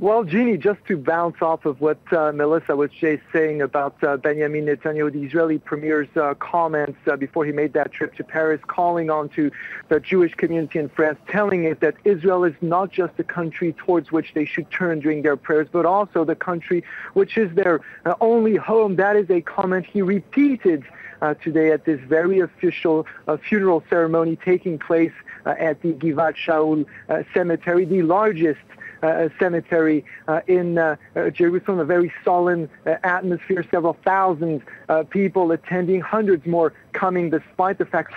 Well, Jeannie, just to bounce off of what Melissa was just saying about Benjamin Netanyahu, the Israeli premier's comments before he made that trip to Paris, calling on to the Jewish community in France, telling it that Israel is not just a country towards which they should turn during their prayers, but also the country which is their only home. That is a comment he repeated today at this very official funeral ceremony taking place at the Givat Shaul cemetery, the largest cemetery in Jerusalem, a very solemn atmosphere, several thousand people attending, hundreds more coming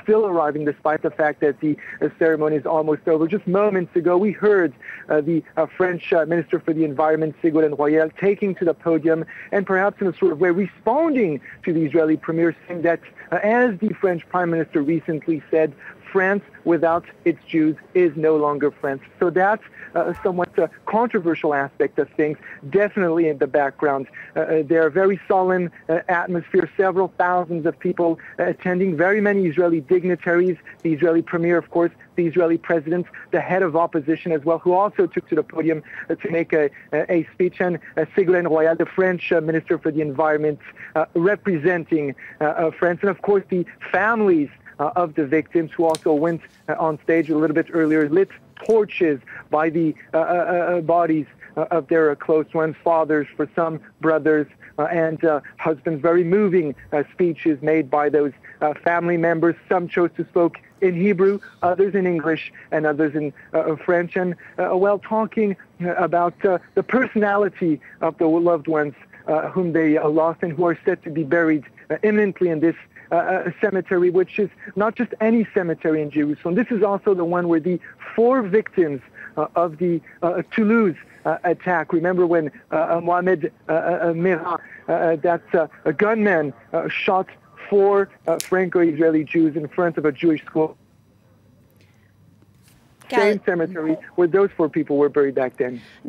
still arriving despite the fact that the ceremony is almost over. Just moments ago, we heard the French Minister for the Environment, Ségolène Royal, taking to the podium and perhaps in a sort of way responding to the Israeli premier, saying that as the French Prime Minister recently said, France without its Jews is no longer France. So that's a somewhat controversial aspect of things, definitely in the background. There are very solemn atmosphere, several thousands of people attending, very many Israeli dignitaries, the Israeli premier, of course, the Israeli president, the head of opposition as well, who also took to the podium to make a speech, and Ségolène Royal, the French Minister for the Environment, representing France, and of course the families of the victims, who also went on stage a little bit earlier, lit torches by the bodies of their close ones, fathers, for some brothers, and husbands. Very moving speeches made by those family members. Some chose to speak in Hebrew, others in English, and others in French, and while talking about the personality of the loved ones whom they lost and who are set to be buried imminently in this cemetery, which is not just any cemetery in Jerusalem. This is also the one where the 4 victims of the Toulouse attack. Remember when Mohamed Merah, that a gunman, shot 4 Franco-Israeli Jews in front of a Jewish school. Same cemetery where those 4 people were buried back then.